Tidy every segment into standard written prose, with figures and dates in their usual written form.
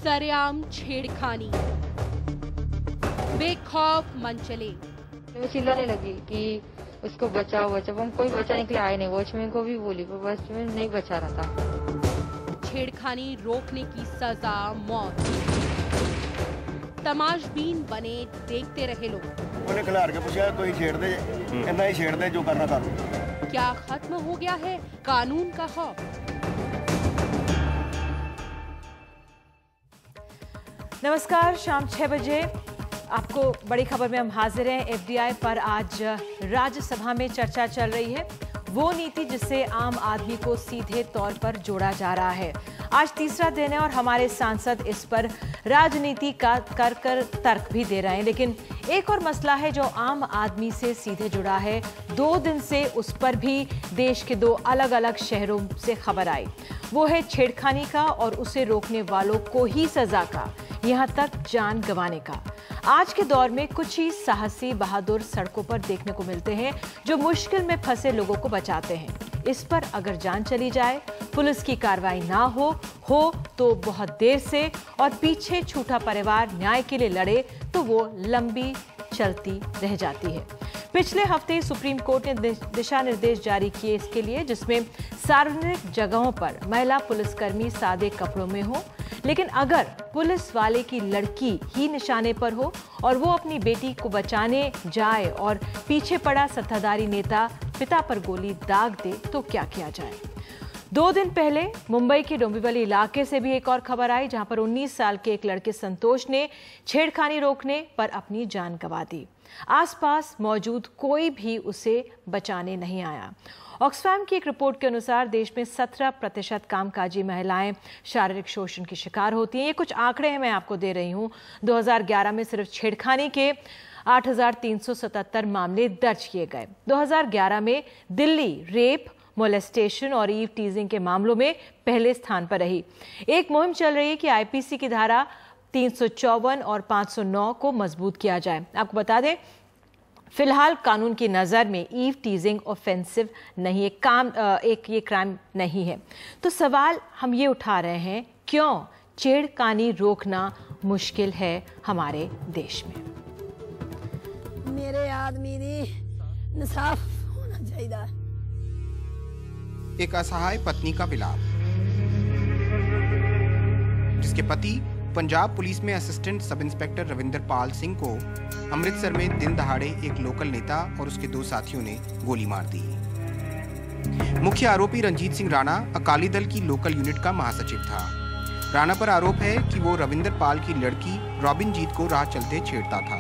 सरेआम छेड़खानी, बेखौफ मन चले। वो चिल्लाने लगी कि उसको बचाओ बचाओ, हम कोई बचाने के लिए आए नहीं। वॉचमैन को भी बोली पर वॉचमैन नहीं बचा रहा था। छेड़खानी रोकने की सजा मौत। तमाशबीन बने देखते रहे लोग। उन्हें खिलाड़ के पूछा कोई छेड़ दे, इतना ही छेड़ दे जो करना कर। क्या खत्म हो गया है कानून का खौफ? नमस्कार, शाम 6 बजे आपको बड़ी खबर में हम हाजिर हैं। एफडीआई पर आज राज्यसभा में चर्चा चल रही है, वो नीति जिससे आम आदमी को सीधे तौर पर जोड़ा जा रहा है। आज तीसरा दिन है और हमारे सांसद इस पर राजनीति का कर तर्क भी दे रहे हैं, लेकिन एक और मसला है जो आम आदमी से सीधे जुड़ा है। 2 दिन से उस पर भी देश के 2 अलग अलग शहरों से खबर आई। वो है छेड़खानी का और उसे रोकने वालों को ही सजा का, यहाँ तक जान गंवाने का। आज के दौर में कुछ ही साहसी बहादुर सड़कों पर देखने को मिलते हैं जो मुश्किल में फंसे लोगों को बचाते हैं। इस पर अगर जान चली जाए, पुलिस की कार्रवाई ना हो तो बहुत देर से, और पीछे छूटा परिवार न्याय के लिए लड़े तो वो लंबी चलती रह जाती है। पिछले हफ्ते सुप्रीम कोर्ट ने दिशा निर्देश जारी किए इसके लिए, जिसमें सार्वजनिक जगहों पर महिला पुलिसकर्मी सादे कपड़ों में हो, लेकिन अगर पुलिस वाले की लड़की ही निशाने पर हो और वो अपनी बेटी को बचाने जाए और पीछे पड़ा सत्ताधारी नेता पिता पर गोली दाग दे तो क्या किया जाए। 2 दिन पहले मुंबई के डोंबिवली इलाके से भी एक और खबर आई, जहां पर 19 साल के एक लड़के संतोष ने छेड़खानी रोकने पर अपनी जान गंवा दी। आसपास मौजूद कोई भी उसे बचाने नहीं आया। ऑक्सफैम की एक रिपोर्ट के अनुसार देश में 17% कामकाजी महिलाएं शारीरिक शोषण की शिकार होती हैं। ये कुछ आंकड़े हैं, मैं आपको दे रही हूं। 2011 में सिर्फ छेड़खानी के 8,377 मामले दर्ज किए गए। 2011 में दिल्ली रेप, मोलेस्टेशन और ईव टीजिंग के मामलों में पहले स्थान पर रही। एक मुहिम चल रही है कि आईपीसी की धारा 354 और 509 को मजबूत किया जाए। आपको बता दें, फिलहाल कानून की नज़र में ईव टीजिंग ऑफेंसिव नहीं है, ये क्राइम नहीं है। तो सवाल हम ये उठा रहे हैं, क्यों छेड़खानी रोकना मुश्किल है हमारे देश में? मेरे आदमी दी इंसाफ होना चाहिए। एक असहाय पत्नी का विलाप, जिसके पति पंजाब पुलिस में assistant sub inspector Ravinder Pal Singh को अमृतसर में दिन दहाड़े एक लोकल नेता और उसके 2 साथियों ने गोली मार दी। मुख्य आरोपी रंजीत सिंह राणा अकाली दल की लोकल यूनिट का महासचिव था। राणा पर आरोप है कि वो रविंदर पाल की लड़की रॉबिनजीत को राह चलते छेड़ता था।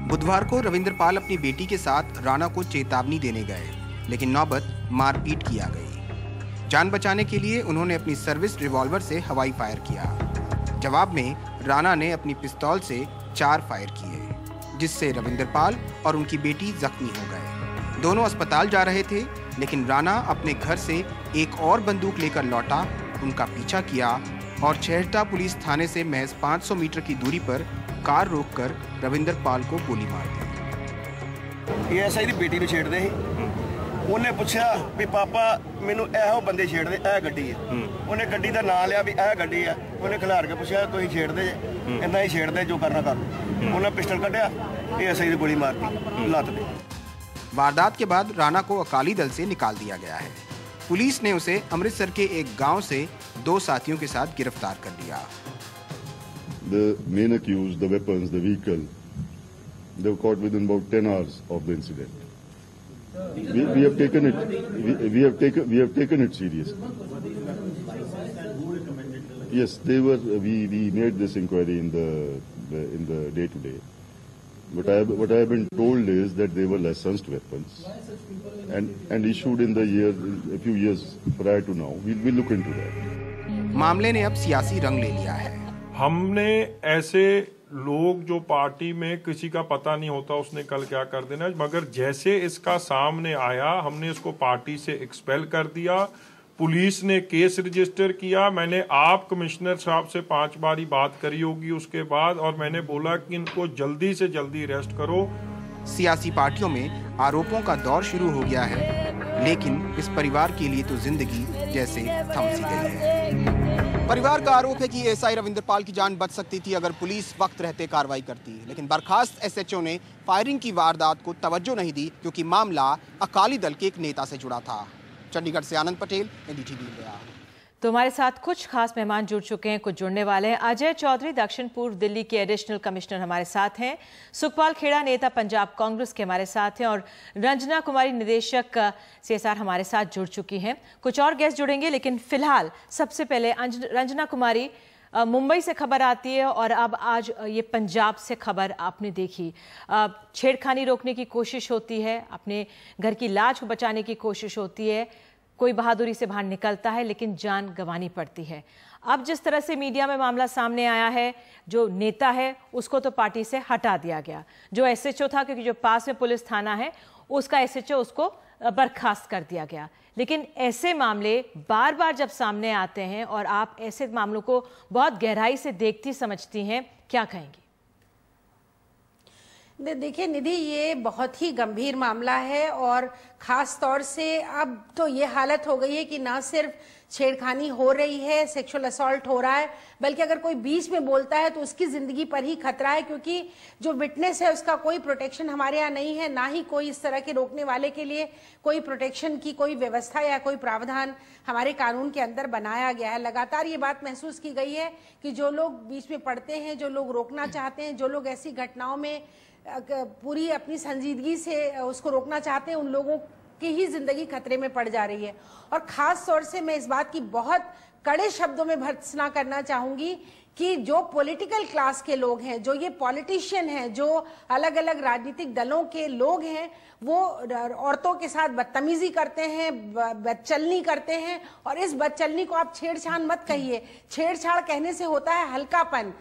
बुधवार को रविंदर पाल अपनी बेटी के साथ राणा को चेतावनी देने गए, लेकिन नौबत मारपीट की आ गई। जान बचाने के लिए उन्होंने अपनी सर्विस रिवॉल्वर से हवाई फायर किया। जवाब में राणा ने अपनी पिस्तौल से 4 फायर किए, जिससे रविंदर पाल और उनकी बेटी जख्मी हो गए। दोनों अस्पताल जा रहे थे, लेकिन राणा अपने घर से एक और बंदूक लेकर लौटा, उनका पीछा किया और छेहटा पुलिस थाने से महज 500 मीटर की दूरी पर कार रोककर रविंदर पाल को गोली मार दी। ये ऐसा ही बेटी को छेड़ दे, उन्हें पूछा भी पापा मैनू ਇਹੋ ਬੰਦੇ ਛੇੜਦੇ, ਇਹ ਗੱਡੀ ਹੈ। ਉਹਨੇ ਗੱਡੀ ਦਾ ਨਾਂ ਲਿਆ ਵੀ ਇਹ ਗੱਡੀ ਹੈ। ਉਹਨੇ ਖਿਲਾੜ ਕੇ ਪੁੱਛਿਆ ਕੋਈ ਛੇੜਦੇ, ਇੰਨਾ ਹੀ ਛੇੜਦੇ ਜੋ ਕਰਨਾ ਕਰ। ਉਹਨੇ ਪਿਸਟਲ ਕੱਢਿਆ, ਇਹ ਐਸਆਈ ਦੀ ਗੋਲੀ ਮਾਰਤੀ ਲੱਤ ਤੇ। वारदात के बाद राणा को अकाली दल से निकाल दिया गया है। पुलिस ने उसे अमृतसर के एक गांव से 2 साथियों के साथ गिरफ्तार कर लिया। The main accused, the weapons, the vehicle, they were caught within about 10 hours of the incident. We have taken it. We have taken it seriously. Yes, they were. We made this inquiry in the day to day. What I have been told is that they were licensed weapons and issued in a few years prior to now. We'll look into that. मामले ने अब सियासी रंग ले लिया है। हमने ऐसे लोग जो पार्टी में किसी का पता नहीं होता उसने कल क्या कर देना, मगर जैसे इसका सामने आया हमने इसको पार्टी से एक्सपेल कर दिया। पुलिस ने केस रजिस्टर किया। मैंने आप कमिश्नर साहब से 5 बारी बात करी होगी उसके बाद, और मैंने बोला कि इनको जल्दी से जल्दी अरेस्ट करो। सियासी पार्टियों में आरोपों का दौर शुरू हो गया है। लेकिन इस परिवार के लिए तो जिंदगी जैसे थम सी गई है। परिवार का आरोप है कि एएसआई रविंदर पाल की जान बच सकती थी अगर पुलिस वक्त रहते कार्रवाई करती, लेकिन बर्खास्त एसएचओ ने फायरिंग की वारदात को तवज्जो नहीं दी क्योंकि मामला अकाली दल के एक नेता से जुड़ा था। चंडीगढ़ से आनंद पटेल, एनडीटीवी इंडिया। तो हमारे साथ कुछ खास मेहमान जुड़ चुके हैं, कुछ जुड़ने वाले हैं। अजय चौधरी दक्षिण पूर्व दिल्ली के एडिशनल कमिश्नर हमारे साथ हैं। सुखपाल खेड़ा नेता पंजाब कांग्रेस के हमारे साथ हैं और रंजना कुमारी निदेशक सीएसआर हमारे साथ जुड़ चुकी हैं। कुछ और गेस्ट जुड़ेंगे, लेकिन फिलहाल सबसे पहले रंजना कुमारी, मुंबई से खबर आती है और अब आज ये पंजाब से खबर आपने देखी। छेड़खानी रोकने की कोशिश होती है, अपने घर की लाज को बचाने की कोशिश होती है, कोई बहादुरी से बाहर निकलता है लेकिन जान गंवानी पड़ती है। अब जिस तरह से मीडिया में मामला सामने आया है, जो नेता है उसको तो पार्टी से हटा दिया गया, जो एसएचओ था, क्योंकि जो पास में पुलिस थाना है उसका एसएचओ उसको बर्खास्त कर दिया गया। लेकिन ऐसे मामले बार बार जब सामने आते हैं और आप ऐसे मामलों को बहुत गहराई से देखती समझती हैं, क्या कहेंगी? देखिए निधि, ये बहुत ही गंभीर मामला है और ख़ास तौर से अब तो ये हालत हो गई है कि ना सिर्फ छेड़खानी हो रही है, सेक्सुअल असॉल्ट हो रहा है, बल्कि अगर कोई बीच में बोलता है तो उसकी ज़िंदगी पर ही खतरा है, क्योंकि जो विटनेस है उसका कोई प्रोटेक्शन हमारे यहाँ नहीं है, ना ही कोई इस तरह के रोकने वाले के लिए कोई प्रोटेक्शन की कोई व्यवस्था या कोई प्रावधान हमारे कानून के अंदर बनाया गया है। लगातार ये बात महसूस की गई है कि जो लोग बीच में पड़ते हैं, जो लोग रोकना चाहते हैं, जो लोग ऐसी घटनाओं में पूरी अपनी संजीदगी से उसको रोकना चाहते हैं, उन लोगों की ही जिंदगी खतरे में पड़ जा रही है। और खास तौर से मैं इस बात की बहुत कड़े शब्दों में भर्त्सना करना चाहूंगी कि जो पॉलिटिकल क्लास के लोग हैं, जो ये पॉलिटिशियन हैं, जो अलग अलग राजनीतिक दलों के लोग हैं, वो औरतों के साथ बदतमीजी करते हैं, बदचलनी करते हैं। और इस बदचलनी को आप छेड़छाड़ मत कहिए, छेड़छाड़ कहने से होता है हल्कापन,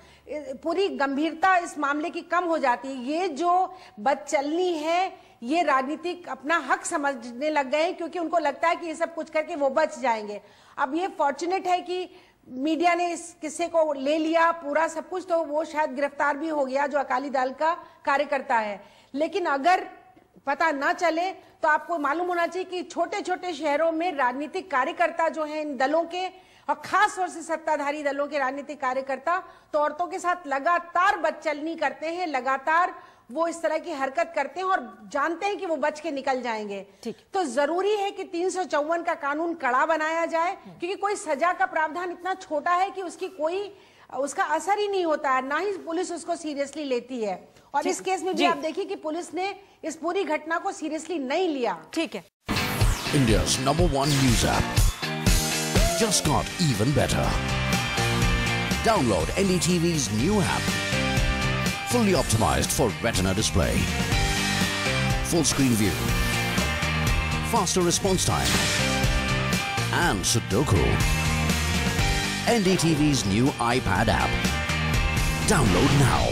पूरी गंभीरता इस मामले की कम हो जाती है। ये जो बदचलनी है, ये राजनीतिक अपना हक समझने लग गए हैं, क्योंकि उनको लगता है कि ये सब कुछ करके वो बच जाएंगे। अब ये फॉर्चुनेट है कि मीडिया ने इस किस्से को ले लिया पूरा सब कुछ, तो वो शायद गिरफ्तार भी हो गया जो अकाली दल का कार्यकर्ता है। लेकिन अगर पता ना चले तो आपको मालूम होना चाहिए कि छोटे छोटे शहरों में राजनीतिक कार्यकर्ता जो हैं इन दलों के, और खास तौर से सत्ताधारी दलों के राजनीतिक कार्यकर्ता, तो औरतों के साथ लगातार बदचलनी करते हैं, लगातार वो इस तरह की हरकत करते हैं और जानते हैं कि वो बच के निकल जाएंगे। तो जरूरी है कि 354 का कानून कड़ा बनाया जाए, क्योंकि कोई सजा का प्रावधान इतना छोटा है कि उसका असर ही नहीं होता है, ना ही पुलिस उसको सीरियसली लेती है। और इस केस में भी आप देखिए कि पुलिस ने इस पूरी घटना को सीरियसली नहीं लिया। ठीक है। India's #1 news app just got even better. Download NDTV's new app, fully optimized for retina display, full screen view, faster response time, and Sudoku. NDTV's new iPad app. Download now.